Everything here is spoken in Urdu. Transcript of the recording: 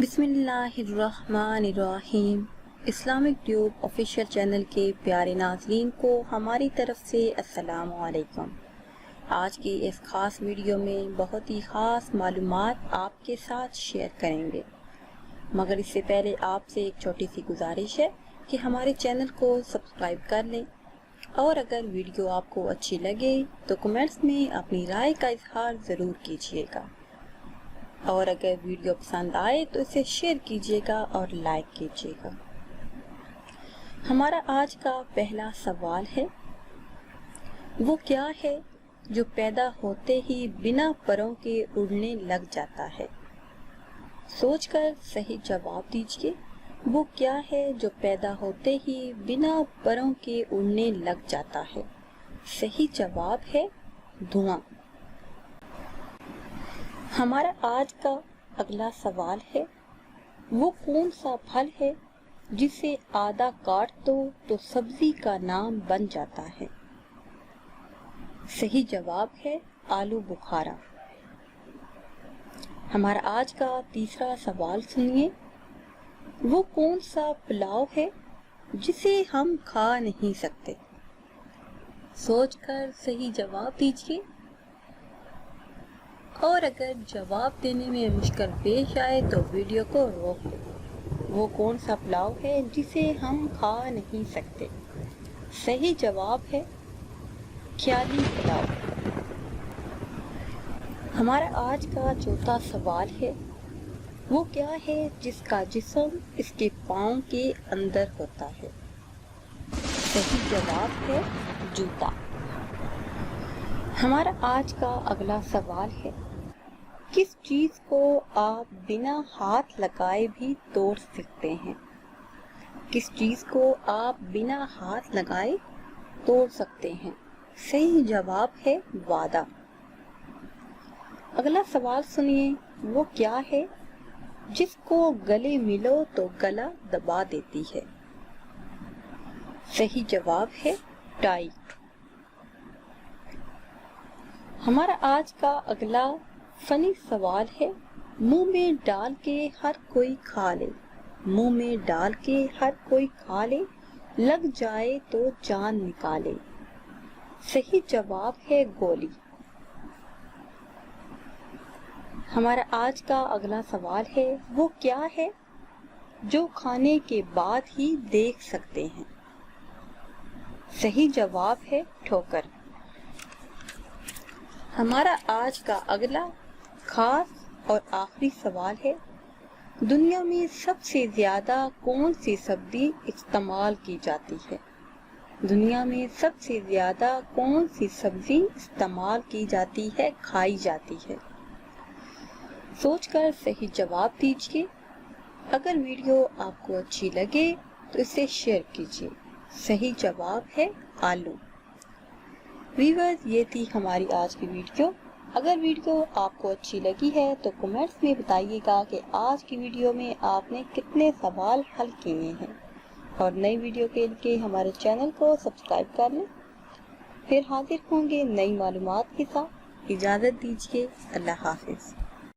بسم اللہ الرحمن الرحیم۔ اسلامک ٹیوب آفیشیل چینل کے پیارے ناظرین کو ہماری طرف سے السلام علیکم۔ آج کی اس خاص ویڈیو میں بہت ہی خاص معلومات آپ کے ساتھ شیئر کریں گے، مگر اس سے پہلے آپ سے ایک چھوٹی سی گزارش ہے کہ ہمارے چینل کو سبسکرائب کر لیں، اور اگر ویڈیو آپ کو اچھی لگے تو کمنٹس میں اپنی رائے کا اظہار ضرور کیجیے گا، اور اگر ویڈیو پسند آئے تو اسے شیئر کیجیے گا اور لائک کیجیے گا۔ ہمارا آج کا پہلا سوال ہے، وہ کیا ہے جو پیدا ہوتے ہی بنا پروں کے اڑنے لگ جاتا ہے؟ سوچ کر صحیح جواب دیجیے۔ وہ کیا ہے جو پیدا ہوتے ہی بنا پروں کے اڑنے لگ جاتا ہے؟ صحیح جواب ہے دھواں۔ ہمارا آج کا اگلا سوال ہے، وہ کون سا پھل ہے جسے آدھا کاٹ دو تو سبزی کا نام بن جاتا ہے؟ صحیح جواب ہے آلو بخارا۔ ہمارا آج کا تیسرا سوال سنیے، وہ کون سا پلاؤ ہے جسے ہم کھا نہیں سکتے؟ سوچ کر صحیح جواب دیجیے، اور اگر جواب دینے میں مشکل پیش آئے تو ویڈیو کو روک دیں۔ وہ کون سا پلاؤ ہے جسے ہم کھا نہیں سکتے؟ صحیح جواب ہے خیالی پلاؤ۔ ہمارا آج کا چوتھا سوال ہے، وہ کیا ہے جس کا جسم اس کے پاؤں کے اندر ہوتا ہے؟ صحیح جواب ہے جوتا۔ ہمارا آج کا اگلا سوال ہے، کس چیز کو آپ بنا ہاتھ لگائے بھی توڑ سکتے ہیں؟ کس چیز کو آپ بنا ہاتھ لگائے توڑ سکتے ہیں؟ صحیح جواب ہے وعدہ۔ اگلا سوال سنیے، وہ کیا ہے جس کو گلے ملو تو گلا دبا دیتی ہے؟ صحیح جواب ہے ٹائی۔ ہمارا آج کا اگلا فنی سوال ہے، منہ میں ڈال کے ہر کوئی کھا لے، منہ میں ڈال کے ہر کوئی کھا لے، لگ جائے تو جان نکالے۔ صحیح جواب ہے گولی۔ ہمارا آج کا اگلا سوال ہے، وہ کیا ہے جو کھانے کے بعد ہی دیکھ سکتے ہیں؟ صحیح جواب ہے ٹھوکر۔ ہمارا آج کا اگلا خاص اور آخری سوال ہے، دنیا میں سب سے زیادہ کون سی سبزی استعمال کی جاتی ہے؟ دنیا میں سب سے زیادہ کون سی سبزی استعمال کی جاتی ہے، کھائی جاتی ہے؟ سوچ کر صحیح جواب دیجیے۔ اگر ویڈیو آپ کو اچھی لگے تو اسے شیئر کیجیے۔ صحیح جواب ہے آلو۔ ویورز، یہ تھی ہماری آج کی ویڈیو۔ اگر ویڈیو آپ کو اچھی لگی ہے تو کمنٹس میں بتائیے گا کہ آج کی ویڈیو میں آپ نے کتنے سوال حل کیے ہیں، اور نئی ویڈیو کے لیے ہمارے چینل کو سبسکرائب کر لیں۔ پھر حاضر ہوں گے نئی معلومات کے ساتھ۔ اجازت دیجیے، اللہ حافظ۔